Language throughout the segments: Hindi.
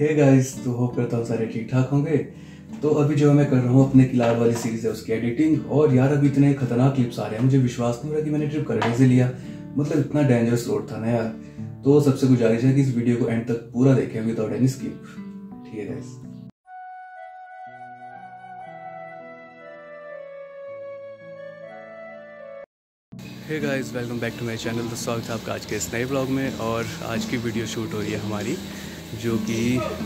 हे गाइस, तो होप करता हूँ सारे ठीक ठाक होंगे। तो अभी जो मैं कर रहा हूँ अपने किलाड़ वाली सीरीज है उसकी एडिटिंग। और यार अभी इतने खतरनाक क्लिप्स आ रहे हैं, मुझे विश्वास नहीं हो रहा कि मैंने ट्रिप करने से लिया। मतलब इतना डेंजरस रोड था ना यार। तो सबसे गुजारिश है कि इस वीडियो को एंड तक पूरा देखें विदाउट एनी स्किप। ठीक है guys. Hey guys, welcome back to my channel. तो स्वागत है आपका आज के इस नए ब्लॉग में। और आज की वीडियो शूट हो रही है हमारी, जो कि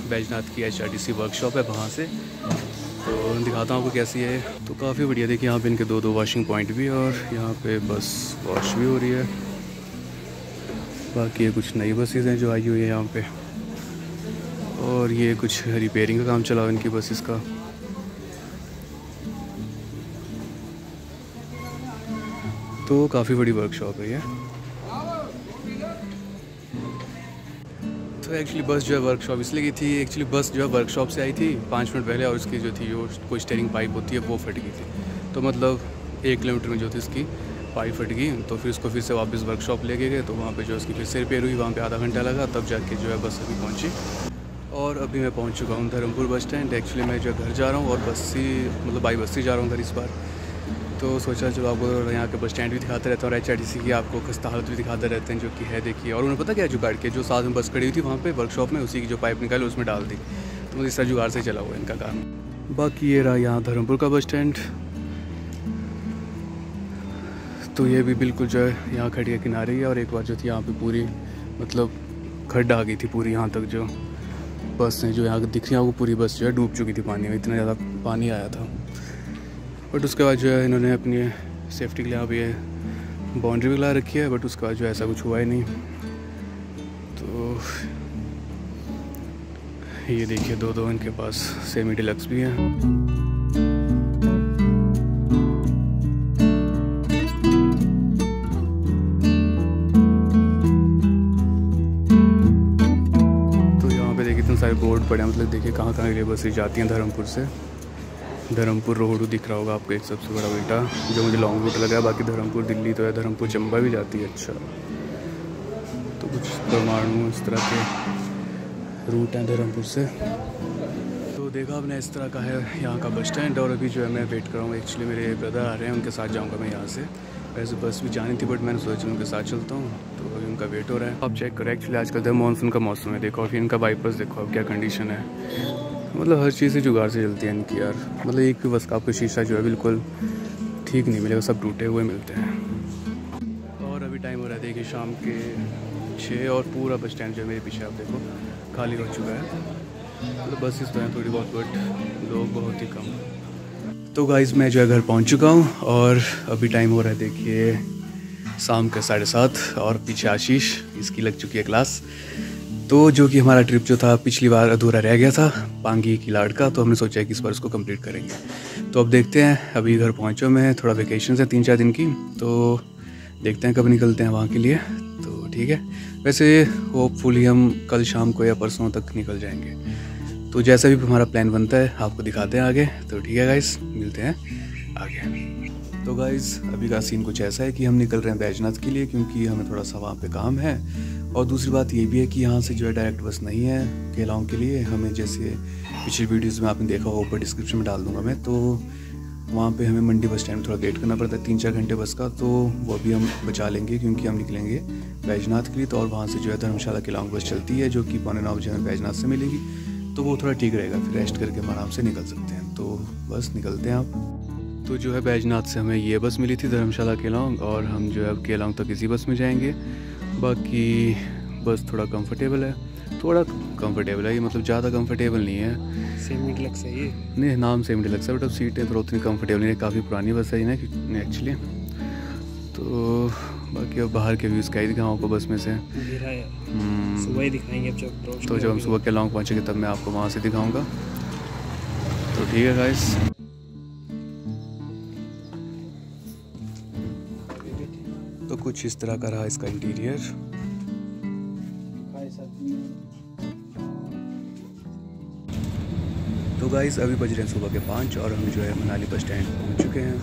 बैजनाथ की HRTC वर्कशॉप है, वहाँ से। तो दिखाता हूँ आपको कैसी है। तो काफ़ी बढ़िया। देखिए यहाँ पे इनके दो वॉशिंग पॉइंट भी है और यहाँ पे बस वॉश भी हो रही है। बाकी ये कुछ नई बसेज़ हैं जो आई हुई है यहाँ पे, और ये कुछ रिपेयरिंग का काम चला हुआ इनकी बसेस का। तो काफ़ी बड़ी वर्कशॉप है ये। तो एक्चुअली बस जो है वर्कशॉप इसलिए की थी, एक्चुअली बस जो है वर्कशॉप से आई थी 5 मिनट पहले, और उसकी जो थी जो कोई स्टीयरिंग पाइप होती है वो फट गई थी। तो मतलब 1 किलोमीटर में जो थी इसकी पाइप फट गई। तो फिर उसको फिर से वापस वर्कशॉप लेके गए। तो वहाँ पे जो उसकी फिर से रिपेयर हुई, वहाँ पे आधा घंटा लगा, तब जाके जो है बस अभी पहुँची। और अभी मैं पहुँच चुका हूँ धर्मपुर बस स्टैंड। एक्चुअली मैं जो घर जा रहा हूँ और बस से मतलब बाई बस से जा रहा हूँ घर इस बार। तो सोचा चलो आपको यहाँ के बस स्टैंड भी दिखाते रहते हैं और HRTC की आपको खस्ता हालत भी दिखाते रहते हैं, जो कि है। देखिए, और उन्हें पता क्या जुगाड़ के जो साथ में बस खड़ी हुई थी वहाँ पे वर्कशॉप में, उसी की जो पाइप निकाली उसमें डाल दी। तो मुझे इस तरह जुगाड़ से चला हुआ है इनका काम। बाकी ये रहा यहाँ धर्मपुर का बस स्टैंड। तो ये भी बिल्कुल जो है यहाँ खड़ी है किनारे ही। और एक बार जो थी यहाँ पर पूरी मतलब खड्डा आ गई थी पूरी यहाँ तक। जो बस हैं जो यहाँ दिख रही है, वो पूरी बस जो है डूब चुकी थी पानी में, इतना ज़्यादा पानी आया था। बट उसके बाद जो है इन्होंने अपनी सेफ्टी के लिए यहाँ पे बाउंड्री भी लगा रखी है। बट उसके बाद जो ऐसा कुछ हुआ ही नहीं। तो ये देखिए दो इनके पास सेमी डिलक्स भी हैं। तो यहाँ पे देखिए इतने सारे बोर्ड पड़े हैं, मतलब देखिए कहाँ कहाँ के लिए बसें जाती हैं धर्मपुर से। धर्मपुर रोड दिख रहा होगा आपको, एक सबसे बड़ा बेटा जो मुझे लॉन्ग रूट लगा है। बाकी धर्मपुर दिल्ली तो है, धर्मपुर चंबा भी जाती है। अच्छा, तो कुछ परमाणु इस तरह के रूट हैं धर्मपुर से। तो देखा आपने, इस तरह का है यहाँ का बस स्टैंड। और अभी जो है मैं वेट कर रहा हूँ। एक्चुअली मेरे ब्रदर आ रहे हैं, उनके साथ जाऊँगा मैं यहाँ से। वैसे बस भी जानी थी बट मैंने सोचा उनके साथ चलता हूँ। तो अभी उनका वेट हो रहा है। आप चेक करें, एक्चुअली आजकल तो मानसून का मौसम है। देखो फिर इनका बाईपास देखो अब क्या कंडीशन है। मतलब हर चीज़ से जुगाड़ से चलती है इनकी यार। मतलब एक भी बस का आपको शीशा जो है बिल्कुल ठीक नहीं मिलेगा, सब टूटे हुए मिलते हैं। और अभी टाइम हो रहा है देखिए शाम के 6, और पूरा बस स्टैंड जो है मेरे पीछे आप देखो खाली हो चुका है। मतलब बसेस तो हैं थोड़ी बहुत, बट लोग बहुत ही कम। तो गाइस मैं जो है घर पहुंच चुका हूं। और अभी टाइम हो रहा है देखिए शाम के 7:30। और पीछे आशीष, इसकी लग चुकी है क्लास। तो जो कि हमारा ट्रिप जो था पिछली बार अधूरा रह गया था पांगी किलाड़ का, तो हमने सोचा है कि इस बार उसको कंप्लीट करेंगे। तो अब देखते हैं। अभी घर पहुंचा मैं, थोड़ा वेकेशन है 3-4 दिन की। तो देखते हैं कब निकलते हैं वहाँ के लिए। तो ठीक है, वैसे होपफुली हम कल शाम को या परसों तक निकल जाएंगे। तो जैसा भी हमारा प्लान बनता है आपको दिखाते हैं आगे। तो ठीक है गाइस, मिलते हैं आगे। तो गाइस अभी का सीन कुछ ऐसा है कि हम निकल रहे हैं बैजनाथ के लिए, क्योंकि हमें थोड़ा सा वहाँ पे काम है। और दूसरी बात ये भी है कि यहाँ से जो है डायरेक्ट बस नहीं है केलांग के लिए। हमें जैसे पिछली वीडियोस में आपने देखा होगा, ऊपर डिस्क्रिप्शन में डाल दूंगा मैं। तो वहाँ पे हमें मंडी बस स्टैंड में थोड़ा वेट करना पड़ता है 3-4 घंटे बस का। तो वो भी हम बचा लेंगे, क्योंकि हम निकलेंगे बैजनाथ के लिए। तो और वहाँ से जो है धर्मशाला केलांग बस चलती है, जो कि 8:45 बजे हमें बैजनाथ से मिलेगी। तो वो थोड़ा ठीक रहेगा, फिर रेस्ट करके हम आराम से निकल सकते हैं। तो बस निकलते हैं आप। तो जो है बैजनाथ से हमें ये बस मिली थी धर्मशाला केलांग, और हम जो है अब केलांग तक इसी बस में जाएंगे। बाकी बस थोड़ा कंफर्टेबल है, ये मतलब ज़्यादा कंफर्टेबल नहीं है। सेमी डिलक्स है ये? नहीं, नाम सेमी डिलक्स है, बट अब सीटें थोड़ा उतनी कंफर्टेबल नहीं है। काफ़ी पुरानी बस है ना एक्चुअली। तो बाकी अब बाहर के व्यूज़ क्या ही दिखाऊँ आपको बस में से। सुबह ही दिखाएंगे तो जब हम सुबह केलांग पहुँचेंगे तब मैं आपको वहाँ से दिखाऊँगा। तो ठीक है गाइस। तो कुछ इस तरह का रहा इसका इंटीरियर। तो गाइस अभी बज रहे हैं सुबह के 5, और हम जो है मनाली बस स्टैंड पहुंच चुके हैं।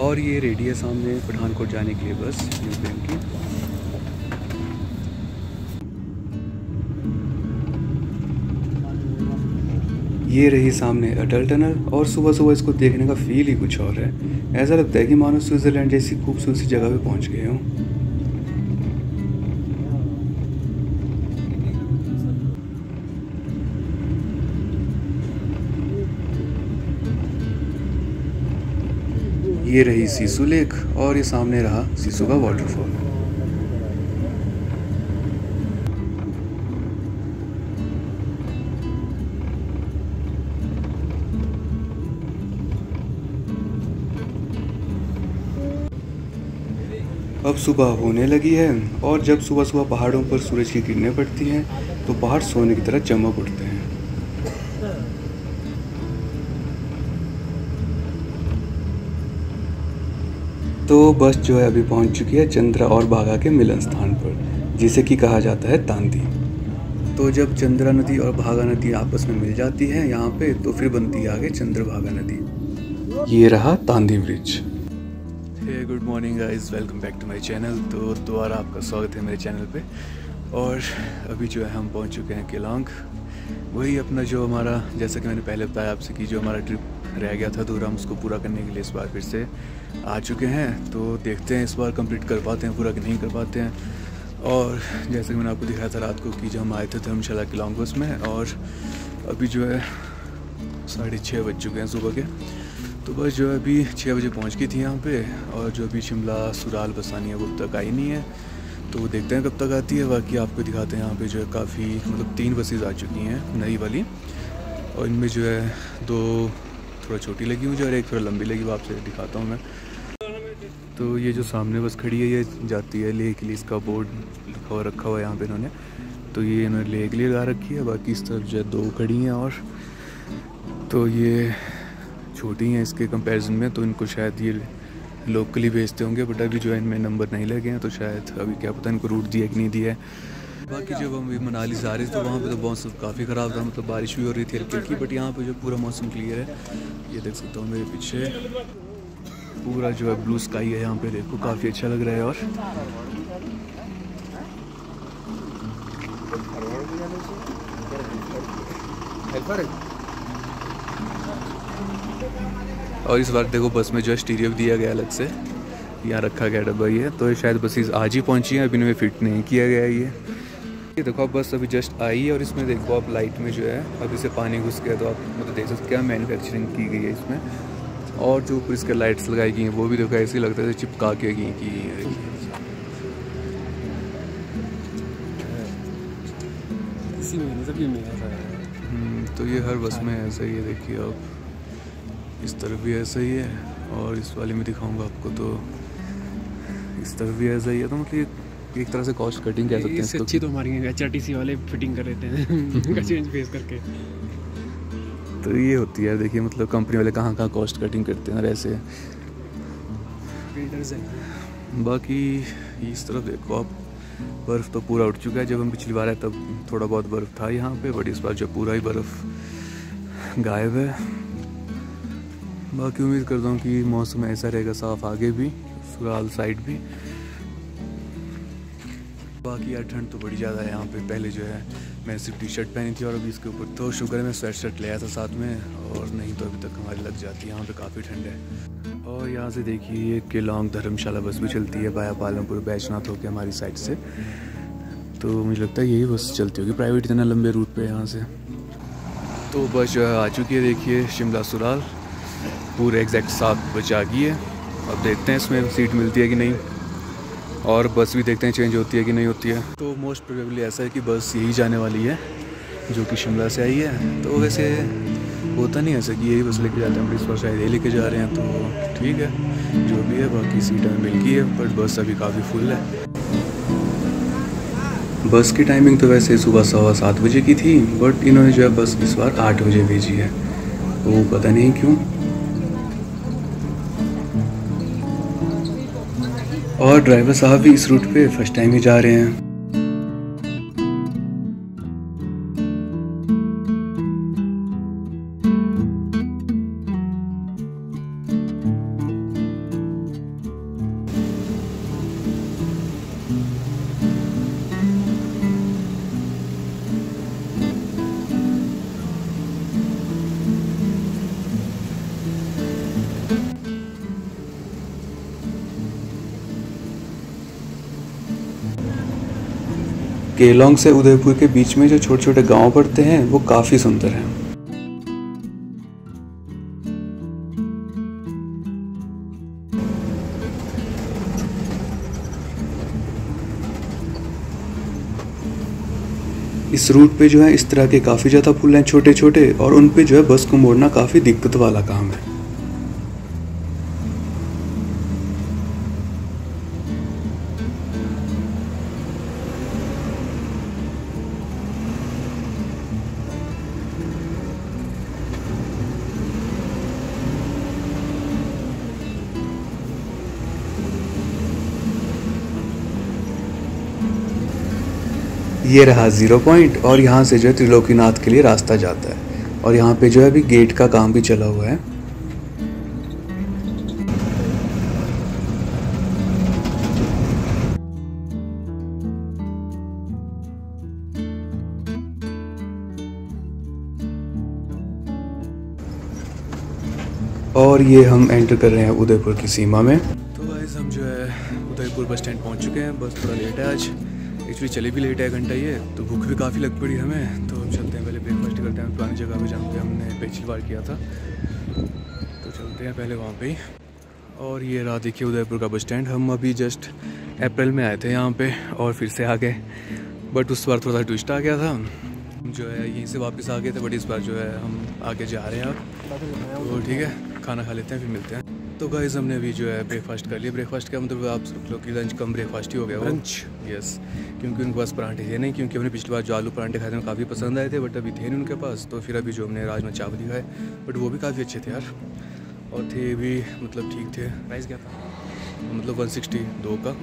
और ये रेडी है सामने पठानकोट जाने के लिए बस यूपीएम की। ये रही सामने अटल टनल और सुबह सुबह इसको देखने का फील ही कुछ और है। ऐसा लगता है कि मानो स्विट्ज़रलैंड जैसी खूबसूरत सी जगह पे पहुंच गए हों। ये रही सीसू लेक और ये सामने रहा सीसू का वाटरफॉल। अब सुबह होने लगी है और जब सुबह सुबह पहाड़ों पर सूरज की किरणें पड़ती हैं तो पहाड़ सोने की तरह चमक उठते हैं। तो बस जो है अभी पहुंच चुकी है चंद्रा और भागा के मिलन स्थान पर, जिसे कि कहा जाता है तांदी। तो जब चंद्रा नदी और भागा नदी आपस में मिल जाती है यहाँ पे, तो फिर बनती है आगे चंद्रभागा नदी। ये रहा Tandi bridge. Hey good morning guys, welcome back to my channel. तो दोबारा आपका स्वागत है मेरे चैनल पे। और अभी जो है हम पहुंच चुके हैं केलांग। वही अपना जो हमारा, जैसा कि मैंने पहले बताया आपसे कि जो हमारा ट्रिप रह गया था दूर, हम उसको पूरा करने के लिए इस बार फिर से आ चुके हैं। तो देखते हैं इस बार कंप्लीट कर पाते हैं पूरा कि नहीं कर पाते हैं। और जैसे कि मैंने आपको दिखाया था रात को कि जब हम आए थे धर्मशाला केलांग बस में, और अभी जो है 6:30 बज चुके हैं सुबह के। तो बस जो है अभी 6 बजे पहुंच गई थी यहाँ पे, और जो अभी शिमला सुराल बस आनी है वो अब तक आई नहीं है। तो देखते हैं कब तक आती है। बाकी आपको दिखाते हैं यहाँ पे जो है काफ़ी, मतलब 3 बसेज आ चुकी हैं नई वाली, और इनमें जो है 2 थोड़ा छोटी लगी मुझे और एक थोड़ा लंबी लगी, वो आपसे दिखाता हूँ मैं। तो ये जो सामने बस खड़ी है ये जाती है लेह के लिए, इसका बोर्ड रखा हुआ है यहाँ पे इन्होंने। तो ये इन्होंने लेह के लिए लगा रखी है। बाकी इस तरफ जो है 2 खड़ी हैं, और तो ये छोटी हैं इसके कंपैरिजन में, तो इनको शायद ये लोकली भेजते होंगे। बट अभी जो है इनमें नंबर नहीं लगे हैं, तो शायद अभी क्या पता इनको रूट दिया कि नहीं दिया है। बाकी जब हम मनाली से आ रहे थे तो वहाँ पे तो मौसम काफ़ी ख़राब था, मतलब बारिश भी हो रही थी हल्की हल्की। बट यहाँ पे जो पूरा मौसम क्लियर है, ये देख सकता हूँ मेरे पीछे पूरा जो है ब्लू स्काई है यहाँ पे, देखो काफ़ी अच्छा लग रहा है। और इस बार देखो बस में जो है स्टीरियो भी दिया गया अलग से, यहाँ रखा गया डब्बा ये। तो ये शायद बसेस आज ही पहुँची हैं, अभी इनमें फिट नहीं किया गया है ये देखो आप बस अभी जस्ट आई है। और इसमें देखो आप लाइट में जो है अभी से पानी घुस गया, तो आप मतलब देख सकते क्या मैन्युफैक्चरिंग की गई है इसमें। और जो ऊपर इसके लाइट्स लगाई गई हैं वो भी देखो ऐसे ही लगता है चिपका के गई की है। इसी महीने से भी में ऐसा है। तो ये हर बस में ऐसा ही है, देखिए आप, इस तरफ भी ऐसा ही है और इस वाले में दिखाऊंगा आपको तो इस तरफ भी ऐसा ही है। तो मतलब एक तरह से कॉस्ट कटिंग कह सकते हैं इससे अच्छी तो हमारी HRTC वाले फिटिंग कर देते हैं का चेंज फेस करके। तो ये होती है, देखिए मतलब कंपनी वाले कहाँ कहाँ कॉस्ट कटिंग करते हैं ऐसे। बिल्डर्स हैं। बाकी इस तरफ देखो आप, बर्फ़ तो पूरा उठ चुका है। जब हम पिछली बार आए तब थोड़ा बहुत बर्फ़ था यहाँ पे, बट इस बार जो पूरा ही बर्फ़ गायब है। बाकी उम्मीद करता हूँ कि मौसम ऐसा रहेगा साफ़ आगे भी, सुराल साइड भी। बाकी यार ठंड तो बड़ी ज़्यादा है यहाँ पे। पहले जो है मैंने सिर्फ टी-शर्ट पहनी थी और अभी इसके ऊपर तो शुक्र है मैं स्वेट शर्ट ले आया था साथ में, और नहीं तो अभी तक हमारी लग जाती है। यहाँ पे काफ़ी ठंड है। और यहाँ से देखिए ये केलांग धर्मशाला बस भी चलती है बाया पालमपुर बैजनाथ होकर हमारी साइड से। तो मुझे लगता है यही बस चलती होगी प्राइवेट इतना लंबे रूट पे यहाँ से। तो बस जो है आ चुकी है, देखिए शिमला सुराल पूरे एग्जैक्ट 7 बजे आ गई है। अब देखते हैं इसमें सीट मिलती है कि नहीं, और बस भी देखते हैं चेंज होती है कि नहीं होती है। तो मोस्ट प्रोबेबली ऐसा है कि बस यही जाने वाली है जो कि शिमला से आई है। तो वैसे होता नहीं ऐसा कि यही बस लेके जाते हैं, हम इस बार शायद ये लेके जा रहे हैं। तो ठीक है जो भी है, बाकी सीट हमें मिल गई है, बट बस अभी काफ़ी फुल है। बस की टाइमिंग तो वैसे सुबह 7:15 बजे की थी, बट इन्होंने जो है बस इस बार 8 बजे भेजी है, वो पता नहीं क्यों। और ड्राइवर साहब भी इस रूट पे फर्स्ट टाइम ही जा रहे हैं। केलोंग से उदयपुर के बीच में जो छोटे छोटे गांव पड़ते हैं वो काफ़ी सुंदर हैं। इस रूट पे जो है इस तरह के काफ़ी ज़्यादा पुल हैं छोटे छोटे, और उन पे जो है बस को मोड़ना काफ़ी दिक्कत वाला काम है। ये रहा 0 पॉइंट, और यहाँ से जो है त्रिलोकीनाथ के लिए रास्ता जाता है, और यहाँ पे जो है अभी गेट का काम भी चला हुआ है। और ये हम एंटर कर रहे हैं उदयपुर की सीमा में। तो गाइस हम जो है उदयपुर बस स्टैंड पहुँच चुके हैं। बस थोड़ा लेट है आज, एक्चुअली चले भी लेट है, 1 घंटा ये, तो भूख भी काफ़ी लग पड़ी हमें। तो हम चलते हैं, पहले ब्रेकफास्ट करते हैं पुरानी जगह पे जहाँ पे हमने पिछली बार किया था। तो चलते हैं पहले वहाँ पे ही। और ये रहा देखिए उदयपुर का बस स्टैंड। हम अभी जस्ट अप्रैल में आए थे यहाँ पे और फिर से आ गए, बट उस बार थोड़ा सा ट्विस्ट आ गया था, जो है यहीं से वापस आ गए थे, बट इस बार जो है हम आगे जा रहे हैं अब। तो ठीक है, खाना खा लेते हैं, फिर मिलते हैं। तो गाइस हमने अभी जो है ब्रेकफास्ट कर लिया। ब्रेकफास्ट का मतलब आप सब लोग की लंच कम ब्रेकफास्ट ही हो गया लंच, यस, क्योंकि उनके पास पराठे थे नहीं, क्योंकि हमने पिछली बार जो आलू पराठे खाए थे काफ़ी पसंद आए थे, बट अभी थे नहीं उनके पास। तो फिर अभी जो हमने राजमा चावल ही खाए, बट वो भी काफ़ी अच्छे थे यार, और थे भी मतलब ठीक थे। प्राइस क्या था? मतलब 162 का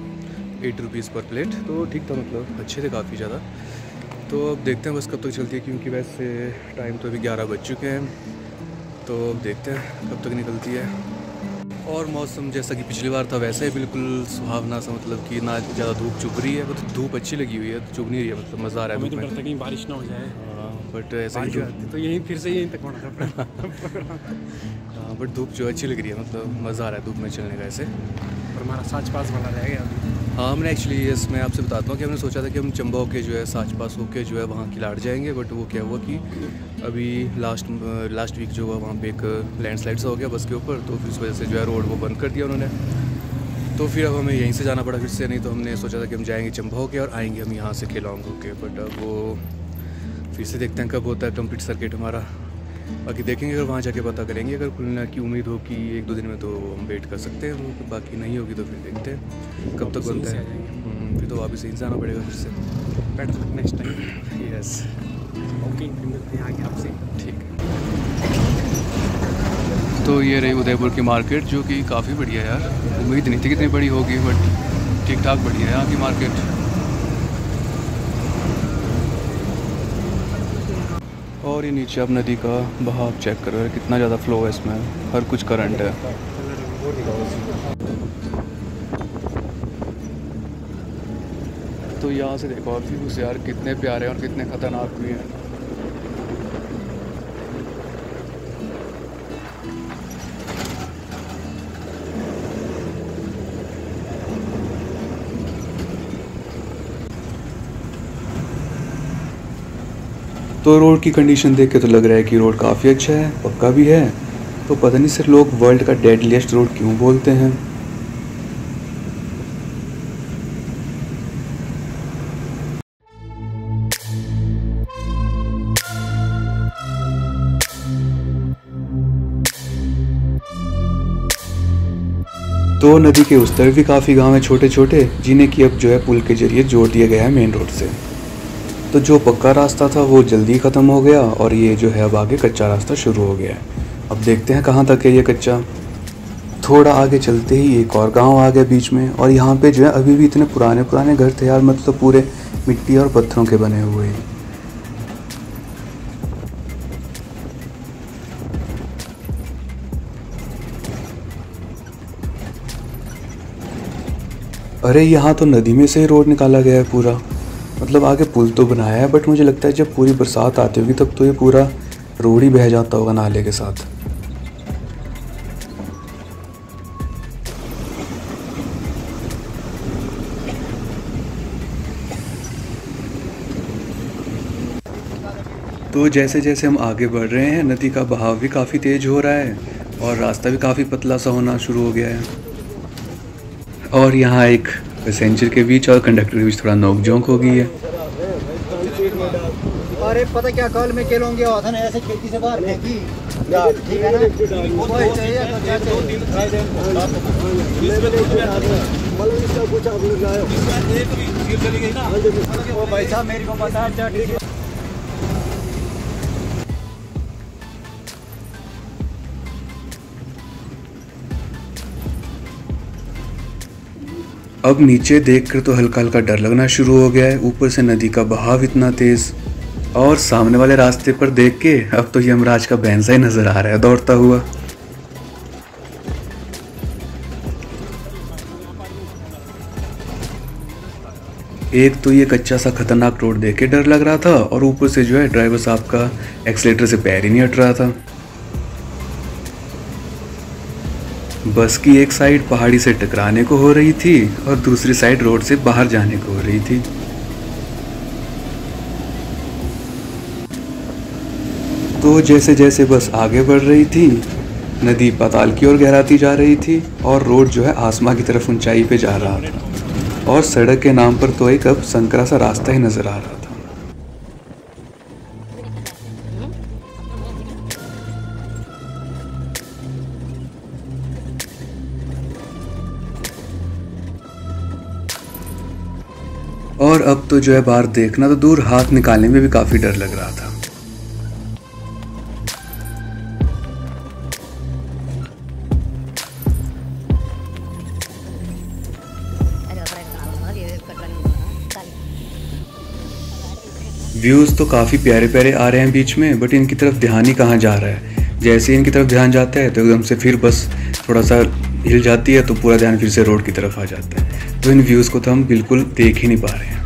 8 रुपीज़ पर प्लेट, तो ठीक था, मतलब अच्छे थे काफ़ी ज़्यादा। तो अब देखते हैं बस कब तक चलती है, क्योंकि वैसे टाइम तो अभी 11 बज चुके हैं, तो अब देखते हैं कब तक निकलती है। और मौसम जैसा कि पिछली बार था वैसे ही बिल्कुल सुहावना सा, मतलब कि ना ज़्यादा धूप चुभ रही है, मतलब धूप अच्छी लगी हुई है, चुभ नहीं रही है, मतलब मज़ा आ रहा है। हमें तो डर था कहीं बारिश ना हो जाए, बट ऐसा ही तो यहीं फिर से यहीं तक होना था। हाँ, बट धूप जो अच्छी लग रही है, मतलब मज़ा आ रहा है धूप में चलने का ऐसे। और हमारा साच पास वाला रह गया अभी। हाँ, हमने एक्चुअली मैं आपसे बताता हूँ कि हमने सोचा था कि हम चंबा होके जो है साच पास होके जो है वहाँ किलाड़ जाएंगे, बट वो क्या हुआ कि अभी लास्ट वीक जो हुआ वहाँ पे एक लैंडस्लाइड सा हो गया बस के ऊपर, तो फिर इस वजह से जो है रोड वो बंद कर दिया उन्होंने। तो फिर अब हमें यहीं से जाना पड़ा फिर से, नहीं तो हमने सोचा था कि हम जाएंगे चंबा होके और आएंगे हम यहाँ से केलोंग होके, बट अब वो फिर से देखते हैं कब होता है कंप्लीट सर्किट हमारा। बाकी देखेंगे, अगर वहाँ जाके पता करेंगे, अगर खुलने की उम्मीद हो कि 1-2 दिन में तो हम वेट कर सकते हैं, बाकी नहीं होगी तो फिर देखते हैं कब तक बनता है। फिर तो वापस यहीं से आना पड़ेगा फिर से, better next time. Yes, okay, फिर मिलते हैं आगे आपसे। ठीक है। तो ये रही उदयपुर की मार्केट, जो कि काफ़ी बढ़िया है यार, उम्मीद नहीं थी कितनी बड़ी होगी, बट ठीक ठाक बढ़िया है यहाँ की मार्केट। और ये नीचे आप नदी का बहाव चेक करो यार, कितना ज़्यादा फ्लो है इसमें, हर कुछ करंट है। तो यहाँ से देखो आप व्यूज़ यार कितने प्यारे हैं और कितने ख़तरनाक भी हैं। तो रोड की कंडीशन देख के तो लग रहा है कि रोड काफ़ी अच्छा है, पक्का भी है। तो पता नहीं सर लोग वर्ल्ड का डेडलीस्ट रोड क्यों बोलते हैं। तो नदी के उस तरफ भी काफ़ी गांव हैं छोटे छोटे, जिन्हें कि अब जो है पुल के जरिए जोड़ दिया गया है मेन रोड से। तो जो पक्का रास्ता था वो जल्दी ख़त्म हो गया, और ये जो है अब आगे कच्चा रास्ता शुरू हो गया है। अब देखते हैं कहाँ तक है ये कच्चा। थोड़ा आगे चलते ही एक और गांव आ गया बीच में, और यहाँ पे जो है अभी भी इतने पुराने पुराने घर थे यार, मतलब पूरे मिट्टी और पत्थरों के बने हुए। अरे यहाँ तो नदी में से ही रोड निकाला गया है पूरा, मतलब आगे पुल तो बनाया है, बट मुझे लगता है जब पूरी बरसात आती होगी तब तो ये पूरा रोड ही बह जाता होगा नाले के साथ। तो जैसे जैसे हम आगे बढ़ रहे हैं नदी का बहाव भी काफ़ी तेज़ हो रहा है और रास्ता भी काफ़ी पतला सा होना शुरू हो गया है। और यहाँ एक पैसेंजर के बीच और कंडक्टर के बीच थोड़ा नोक-झोंक हो गई है। अरे पता क्या कल में केलोंगे था ना ऐसे खेती से बाहर फेंकी ठीक है ना वो भाई साहब मेरे को पता है। अब नीचे देखकर तो हल्का हल्का डर लगना शुरू हो गया है, ऊपर से नदी का बहाव इतना तेज और सामने वाले रास्ते पर देख के अब तो यमराज का भैंसा ही नजर आ रहा है दौड़ता हुआ। एक तो ये कच्चा सा खतरनाक रोड देख के डर लग रहा था और ऊपर से जो है ड्राइवर साहब का एक्सीलेटर से पैर ही नहीं हट रहा था। बस की एक साइड पहाड़ी से टकराने को हो रही थी और दूसरी साइड रोड से बाहर जाने को हो रही थी। तो जैसे जैसे बस आगे बढ़ रही थी नदी पाताल की ओर गहराती जा रही थी और रोड जो है आसमां की तरफ ऊंचाई पे जा रहा था और सड़क के नाम पर तो एक अब संकरा सा रास्ता ही नजर आ रहा था। और अब तो जो है बाहर देखना तो दूर, हाथ निकालने में भी काफी डर लग रहा था। व्यूज तो काफी प्यारे प्यारे आ रहे हैं बीच में, बट इनकी तरफ ध्यान ही कहाँ जा रहा है। जैसे इनकी तरफ ध्यान जाता है तो एकदम से फिर बस थोड़ा सा हिल जाती है तो पूरा ध्यान फिर से रोड की तरफ आ जाता है। तो इन व्यूज को तो हम बिल्कुल देख ही नहीं पा रहे हैं।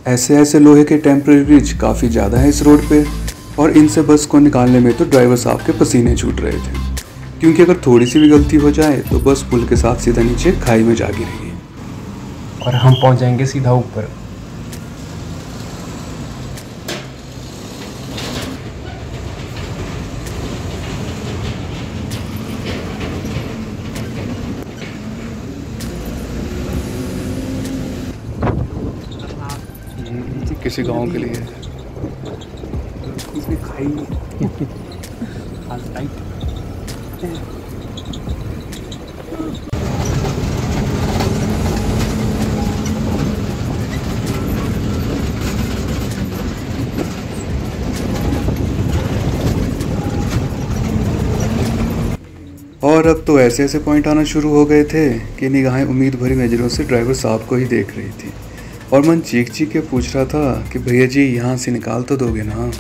ऐसे ऐसे लोहे के टेम्पररी ब्रिज काफ़ी ज़्यादा है इस रोड पे और इनसे बस को निकालने में तो ड्राइवर साहब के पसीने छूट रहे थे, क्योंकि अगर थोड़ी सी भी गलती हो जाए तो बस पुल के साथ सीधा नीचे खाई में जा गिरेगी और हम पहुंच जाएंगे सीधा ऊपर। किसी गांव के लिए इसमें खाई और अब तो ऐसे ऐसे पॉइंट आना शुरू हो गए थे कि निगाहें उम्मीद भरी नज़रों से ड्राइवर साहब को ही देख रही थी और मन चीख चीख के पूछ रहा था कि भैया जी यहाँ से निकाल तो दोगे ना।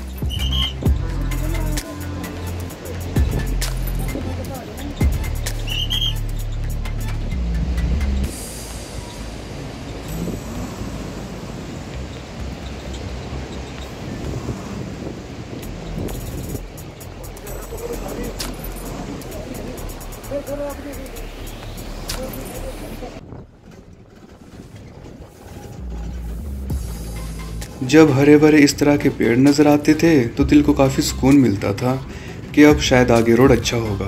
जब हरे भरे इस तरह के पेड़ नज़र आते थे तो दिल को काफ़ी सुकून मिलता था कि अब शायद आगे रोड अच्छा होगा।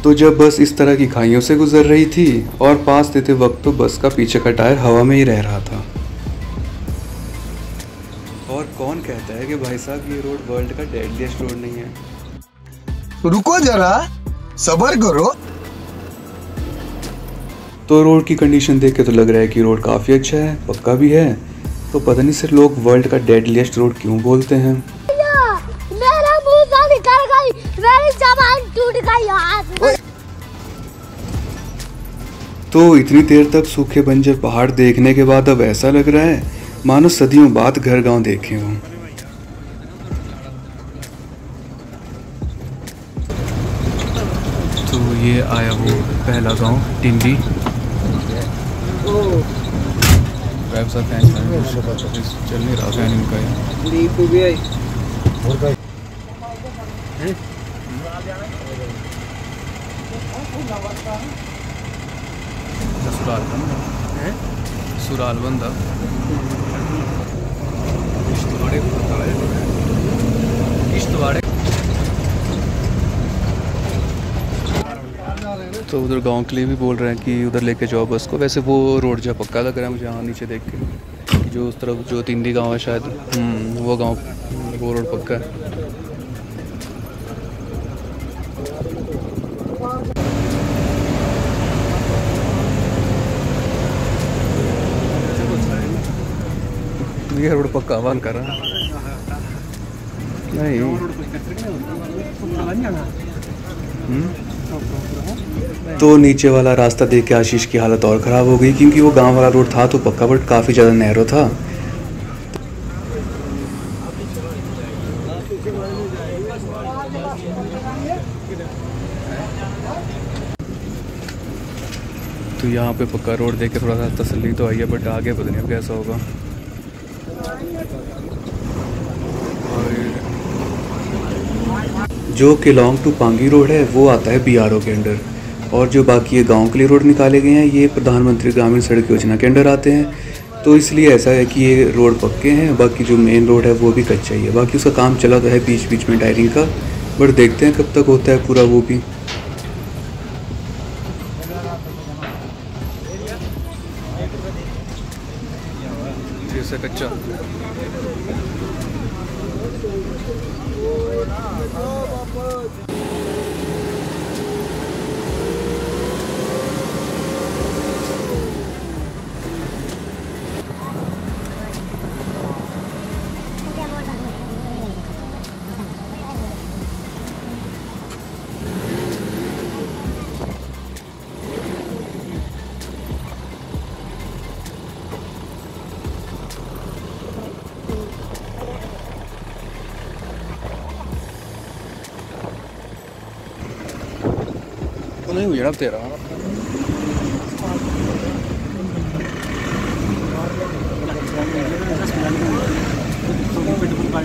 तो जब बस इस तरह की खाइयों से गुजर रही थी और पास देते वक्त तो बस का पीछे का टायर हवा में ही रह रहा था। और कौन कहता है कि भाई साहब ये रोड वर्ल्ड का डेडलीस्ट रोड नहीं है। रुको जरा, सब्र करो। तो रोड की कंडीशन देख के तो लग रहा है कि रोड काफ़ी अच्छा है, पक्का भी है। तो पता नहीं सिर्फ लोग वर्ल्ड का डेडलीस्ट रोड क्यों बोलते हैं। मेरा मुंह से निकल गई, मेरी जबान टूट गई हाथ। तो इतनी देर तक सूखे बंजर पहाड़ देखने के बाद अब ऐसा लग रहा है मानो सदियों बाद घर गांव देखे हों। तो ये आया वो पहला गांव टिंडी। चल नहीं रहा फैन इनका सुराल बंदा तो उधर गांव के लिए भी बोल रहे हैं कि उधर लेके जाओ बस को। वैसे वो रोड जो पक्का लग रहा है मुझे यहाँ नीचे देख के, जो उस तरफ जो तिंडी गांव है शायद, वो गांव वो रोड पक्का है। ये रोड पक्का वन कर रहा नहीं। तो नीचे वाला रास्ता देख के आशीष की हालत और ख़राब हो गई, क्योंकि वो गांव वाला रोड था तो पक्का बट काफ़ी ज़्यादा नैरो था। तो यहाँ पे पक्का रोड देख के थोड़ा सा तसल्ली तो आई है, बट आगे पता नहीं अब कैसा होगा। जो केलोंग टू पांगी रोड है वो आता है बीआरओ के अंडर, और जो बाकी ये गांव के लिए रोड निकाले गए हैं ये प्रधानमंत्री ग्रामीण सड़क योजना के अंडर आते हैं। तो इसलिए ऐसा है कि ये रोड पक्के हैं, बाकी जो मेन रोड है वो भी कच्चा ही है। बाकी उसका काम चला तो है बीच बीच में टायरिंग का, बट देखते हैं कब तक होता है पूरा वो भी। कच्चा नहीं हुई जनाब तेरा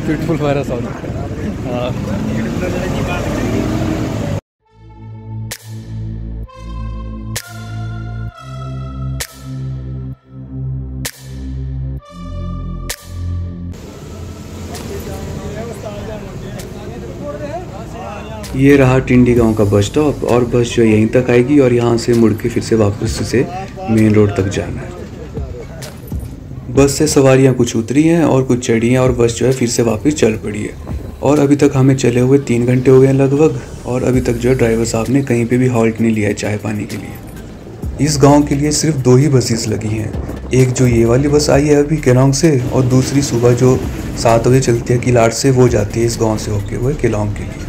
पिटबुल वायरस आ हाँ। ये रहा टिंडी गांव का बस स्टॉप, और बस जो यहीं तक आएगी और यहाँ से मुड़ के फिर से वापस से मेन रोड तक जाना है। बस से सवारियाँ कुछ उतरी हैं और कुछ चढ़ी हैं, और बस जो है फिर से वापस चल पड़ी है। और अभी तक हमें चले हुए 3 घंटे हो गए हैं लगभग, और अभी तक जो है ड्राइवर साहब ने कहीं पे भी हॉल्ट नहीं लिया है चाय पानी के लिए। इस गांव के लिए सिर्फ 2 ही बसेस लगी हैं, एक जो ये वाली बस आई है अभी केलोंग से, और दूसरी सुबह जो 7 बजे चलती है किलाट से, वो जाती है इस गाँव से होके हुए केलोंग के लिए।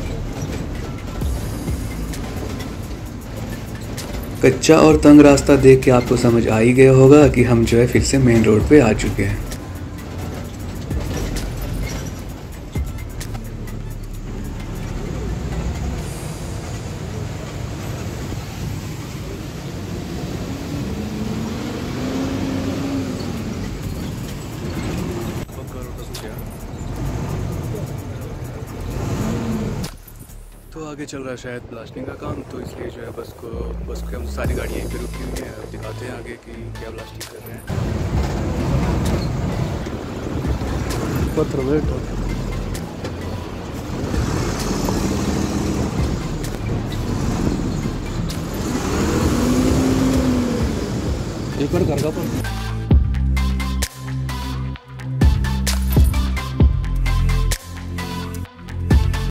कच्चा और तंग रास्ता देख के आपको समझ आ ही गया होगा कि हम जो है फिर से मेन रोड पे आ चुके हैं। तो आगे चल रहा है शायद ब्लास्टिंग का काम, तो इसलिए जो है बस के हम सारी गाड़ियाँ यहीं पे रुकी हुई हैं। अब दिखाते हैं आगे कि क्या ब्लास्टिंग कर रहे हैं। पत्थर वेट एक बार कर